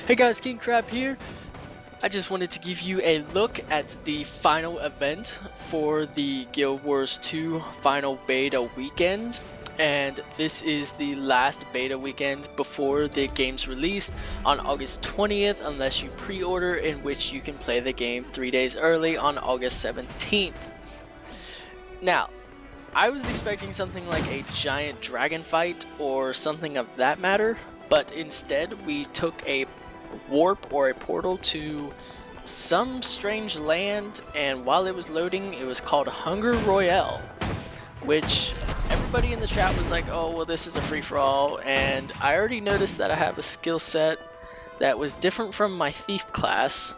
Hey guys, King Crab here. I just wanted to give you a look at the final event for the Guild Wars 2 final beta weekend. And this is the last beta weekend before the game's release on August 20th, unless you pre-order, in which you can play the game 3 days early on August 17th. Now, I was expecting something like a giant dragon fight or something of that matter, but instead we took a warp or a portal to some strange land, and while it was loading it was called Hunger Royale, which everybody in the chat was like, oh well, this is a free-for-all, and I already noticed that I have a skill set that was different from my thief class,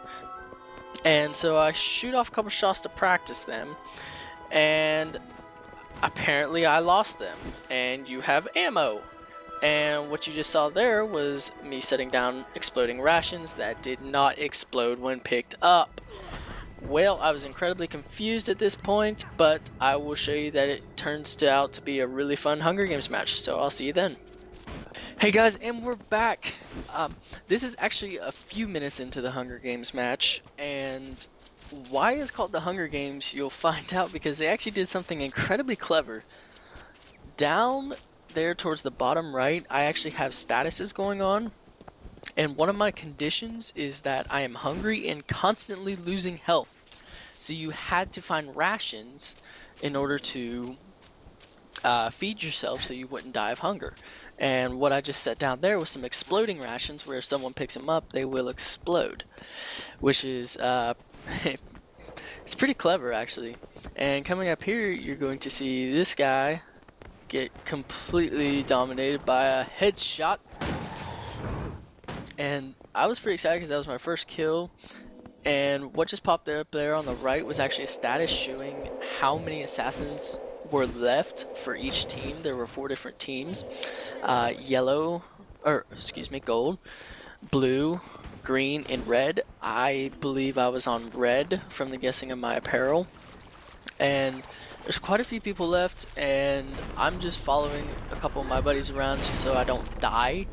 and so I shoot off a couple shots to practice them, and apparently I lost them, and you have ammo. And what you just saw there was me setting down exploding rations that did not explode when picked up. Well, I was incredibly confused at this point, but I will show you that it turns out to be a really fun Hunger Games match, so I'll see you then. Hey guys, and we're back. This is actually a few minutes into the Hunger Games match, and why it's called the Hunger Games you'll find out because they actually did something incredibly clever. Down there towards the bottom right, I actually have statuses going on, and one of my conditions is that I am hungry and constantly losing health, so you had to find rations in order to feed yourself so you wouldn't die of hunger. And what I just set down there was some exploding rations where if someone picks them up they will explode, which is it's pretty clever actually. And coming up here you're going to see this guy get completely dominated by a headshot, and I was pretty excited because that was my first kill. And what just popped up there on the right was actually a status showing how many assassins were left for each team. There were 4 different teams: gold, blue, green, and red. I believe I was on red from the guessing of my apparel, and there's quite a few people left, and I'm just following a couple of my buddies around just so I don't die.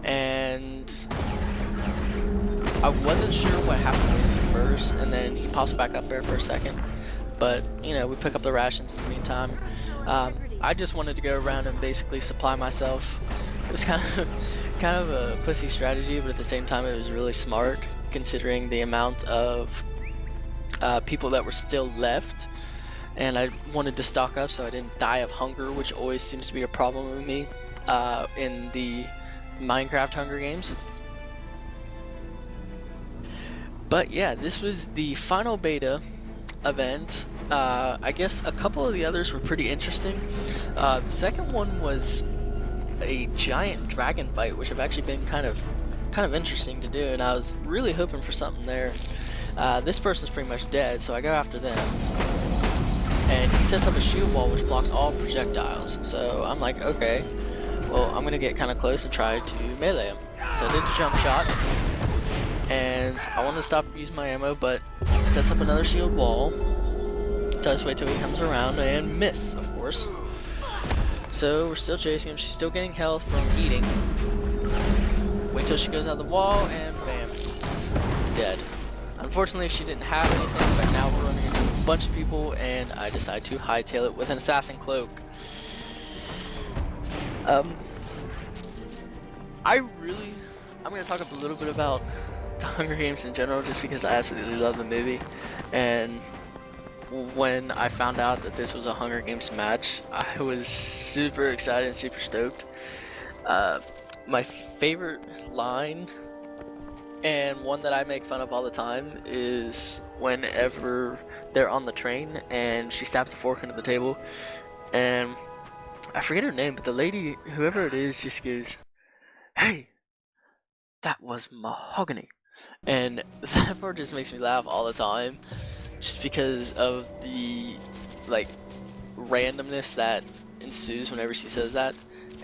And I wasn't sure what happened with him first, and then he pops back up there for a second, but you know, we pick up the rations in the meantime. I just wanted to go around and basically supply myself. It was kind of a pussy strategy, but at the same time it was really smart considering the amount of people that were still left. And I wanted to stock up so I didn't die of hunger, which always seems to be a problem with me in the Minecraft Hunger Games. But yeah, this was the final beta event. I guess a couple of the others were pretty interesting. The second one was a giant dragon fight, which have actually been kind of interesting to do, and I was really hoping for something there. This person's pretty much dead, so I go after them. And he sets up a shield wall which blocks all projectiles. So I'm like, okay, well, I'm gonna get kind of close and try to melee him. So I did the jump shot, and I want to stop using my ammo, but he sets up another shield wall. Does wait till he comes around and miss, of course. So we're still chasing him. She's still getting health from eating. Wait till she goes out the wall, and bam, dead. Unfortunately, she didn't have anything, but now we're running into a bunch of people, and I decide to hightail it with an assassin cloak. I'm going to talk a little bit about the Hunger Games in general, just because I absolutely love the movie. And when I found out that this was a Hunger Games match, I was super excited and super stoked. My favorite line, and one that I make fun of all the time, is whenever they're on the train and she stabs a fork into the table, and I forget her name, but the lady, whoever it is, just goes, "Hey, that was mahogany." And that part just makes me laugh all the time, just because of the like randomness that ensues whenever she says that,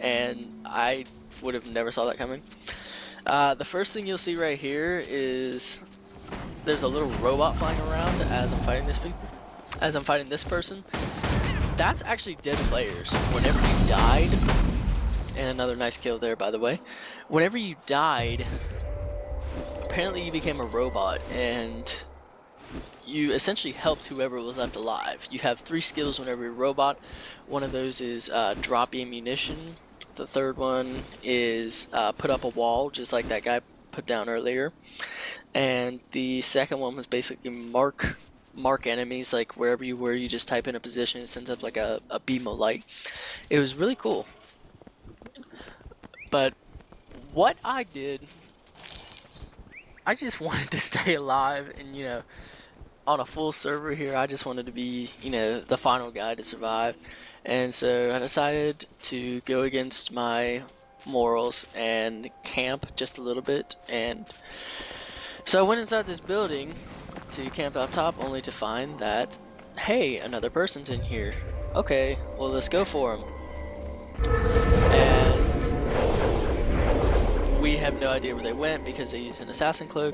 and I would have never saw that coming. The first thing you'll see right here is there's a little robot flying around as I'm fighting this person. That's actually dead players. Whenever you died, and another nice kill there by the way, whenever you died, apparently you became a robot and you essentially helped whoever was left alive. You have 3 skills whenever you're a robot. One of those is drop ammunition. The third one is put up a wall, just like that guy put down earlier. And the second one was basically mark enemies, like wherever you were, you just type in a position, it sends up like a beam of light. It was really cool. But what I did, I just wanted to stay alive, and you know, on a full server here, I just wanted to be, you know, the final guy to survive. And so I decided to go against my morals and camp just a little bit. And so I went inside this building to camp up top, only to find that, hey, another person's in here. Okay, well, let's go for him. And we have no idea where they went because they used an assassin cloak.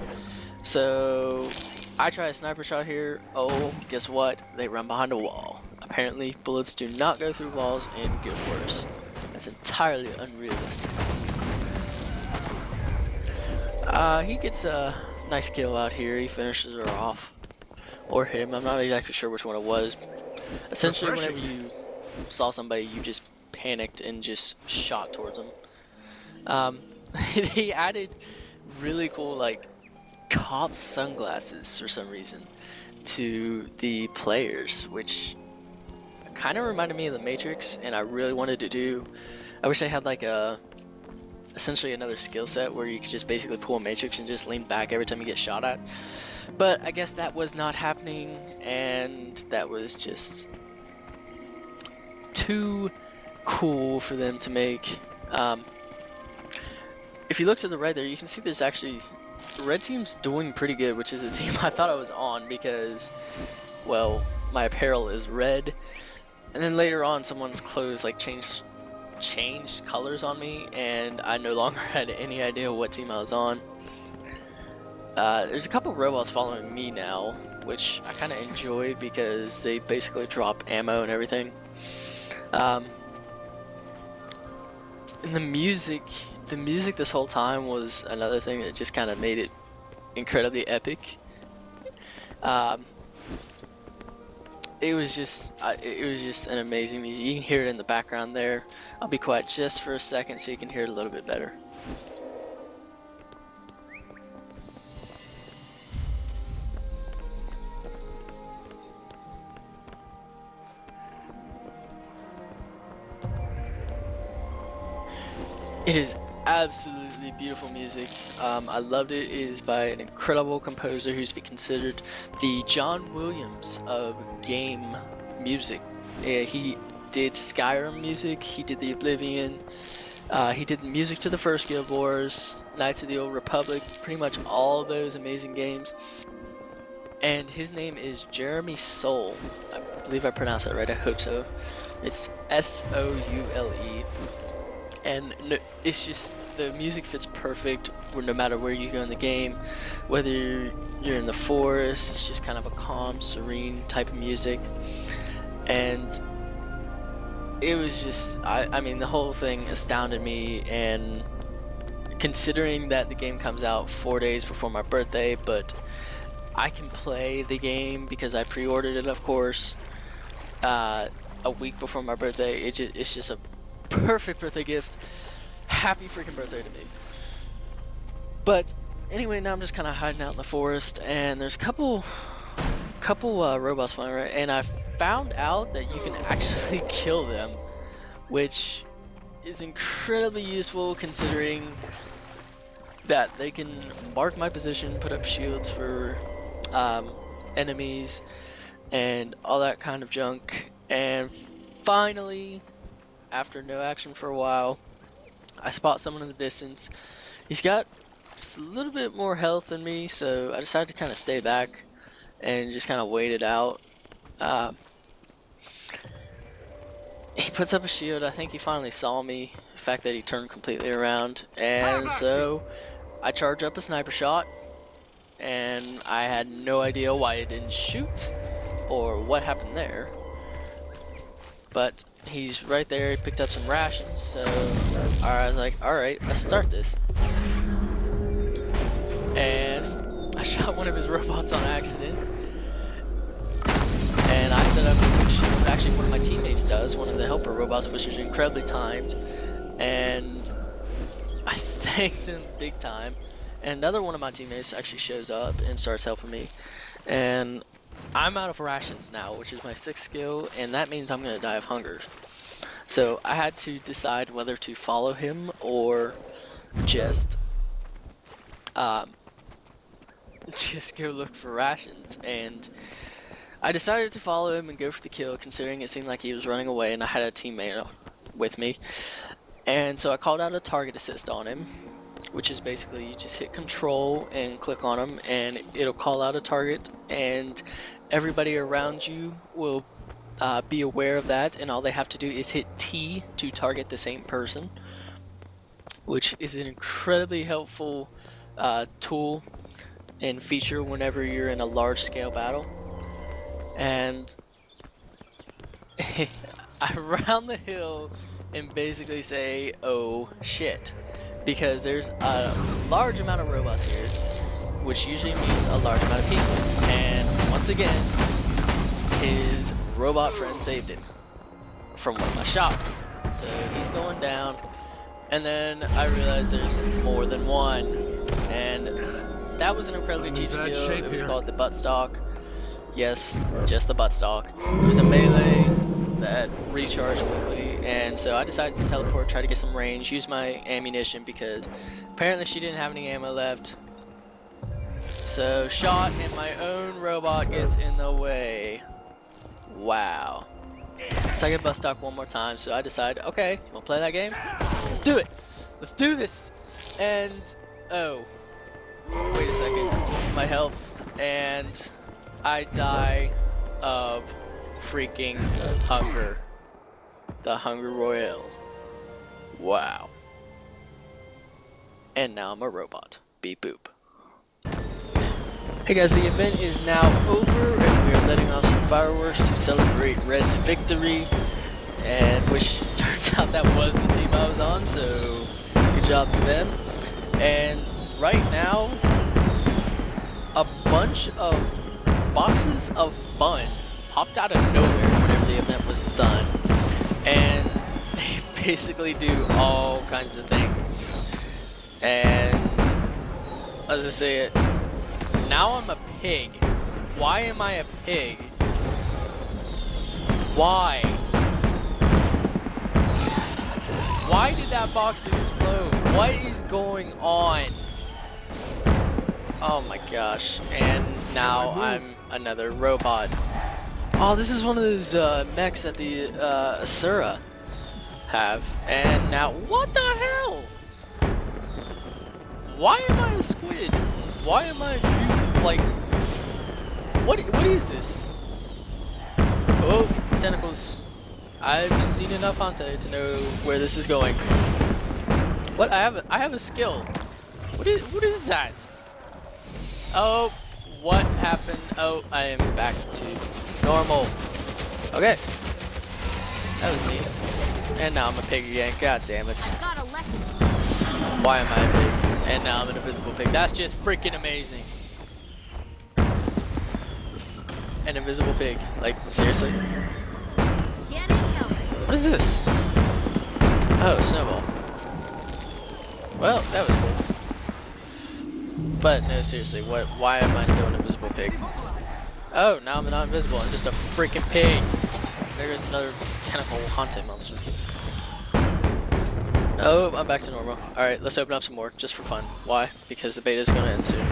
So I try a sniper shot here. Oh, guess what? They run behind a wall. Apparently, bullets do not go through walls in Guild Wars. That's entirely unrealistic. He gets a nice kill out here. He finishes her off. Or him. I'm not exactly sure which one it was. Essentially, whenever you saw somebody, you just panicked and just shot towards them. They added really cool, like, cop sunglasses for some reason to the players, which kind of reminded me of the Matrix, and I really wanted to do. I wish I had like essentially another skill set where you could just basically pull a Matrix and just lean back every time you get shot at, but I guess that was not happening, and that was just too cool for them to make. If you look to the right there, you can see there's actually red team's doing pretty good, which is a team I thought I was on because, well, my apparel is red, and then later on someone's clothes like changed colors on me, and I no longer had any idea what team I was on. There's a couple robots following me now, which I kind of enjoyed because they basically drop ammo and everything. And the music this whole time was another thing that just kind of made it incredibly epic. It was just an amazing music. You can hear it in the background there. I'll be quiet just for a second so you can hear it a little bit better. It is absolutely beautiful music. I loved it. It is by an incredible composer who's been considered the John Williams of game music. He did Skyrim music, he did the Oblivion, he did music to the first Guild Wars, Knights of the Old Republic, pretty much all those amazing games. And his name is Jeremy Soule. I believe I pronounced that right, I hope so. It's S-O-U-L-E. And it's just, the music fits perfect no matter where you go in the game. Whether you're in the forest, it's just kind of a calm, serene type of music. And it was just, I mean, the whole thing astounded me. And considering that the game comes out 4 days before my birthday, but I can play the game because I pre-ordered it, of course, a week before my birthday. It's just a perfect birthday gift. Happy freaking birthday to me. But anyway, now I'm just kind of hiding out in the forest, and there's a couple robots flying around, and I found out that you can actually kill them, which is incredibly useful considering that they can mark my position, put up shields for enemies, and all that kind of junk. And finally, after no action for a while, I spot someone in the distance. He's got just a little bit more health than me, so I decided to kind of stay back and just kind of wait it out. He puts up a shield. I think he finally saw me, the fact that he turned completely around, and so I charge up a sniper shot, and I had no idea why it didn't shoot or what happened there, but he's right there. He picked up some rations, so I was like, alright, let's start this. And I shot one of his robots on accident. And I set up which actually one of my teammates does, one of the helper robots, which is incredibly timed. And I thanked him big time. And another one of my teammates actually shows up and starts helping me. And I'm out of rations now, which is my 6th skill, and that means I'm gonna die of hunger. So I had to decide whether to follow him or just go look for rations. And I decided to follow him and go for the kill, considering it seemed like he was running away and I had a teammate with me. And so I called out a target assist on him, which is basically you just hit control and click on him and it'll call out a target, and everybody around you will be aware of that, and all they have to do is hit T to target the same person, which is an incredibly helpful tool and feature whenever you're in a large scale battle. And I round the hill and basically say, oh shit, because there's a large amount of robots here, which usually means a large amount of people. And once again, his robot friend saved him from one of my shots. So he's going down, and then I realized there's more than one, and that was an incredibly cheap skill. It was called the butt stock. Yes, just the butt stock. It was a melee that recharged quickly, and so I decided to teleport, try to get some range, use my ammunition because apparently she didn't have any ammo left. So shot, and my own robot gets in the way. Wow. So I get butt stock one more time, so I decide, okay, you wanna play that game? Let's do it! Let's do this! And, oh, wait a second, my health, and I die of freaking hunger. The Hunger Royale. Wow. And now I'm a robot. Beep boop. Hey guys, the event is now over and we are letting off some fireworks to celebrate Red's victory, and which turns out that was the team I was on, so good job to them. And right now, a bunch of boxes of fun popped out of nowhere whenever the event was done, and they basically do all kinds of things. And as I say it, now I'm a pig. Why am I a pig? Why? Why did that box explode? What is going on? Oh my gosh. And now I'm another robot. Oh, this is one of those mechs that the Asura have. And now, what the hell? Why am I a squid? Why am I like? What is this? Oh, tentacles! I've seen enough Hante to know where this is going. What? I have a skill. What is that? Oh, what happened? Oh, I am back to normal. Okay, that was neat. And now I'm a pig again. God damn it! Why am I a pig? And now I'm an invisible pig. That's just freaking amazing. An invisible pig. Like, seriously? What is this? Oh, snowball. Well, that was cool. But no, seriously, why am I still an invisible pig? Oh, now I'm not invisible. I'm just a freaking pig. There's another tentacle Hante monster. Oh, I'm back to normal. Alright, let's open up some more, just for fun. Why? Because the beta is going to end soon.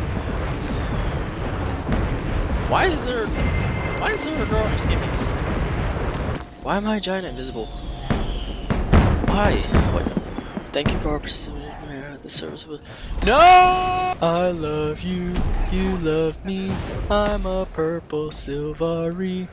Why is there a girl in skimmies? Why am I giant invisible? Why? What? Thank you for the service was. No! I love you, you love me. I'm a purple silvery.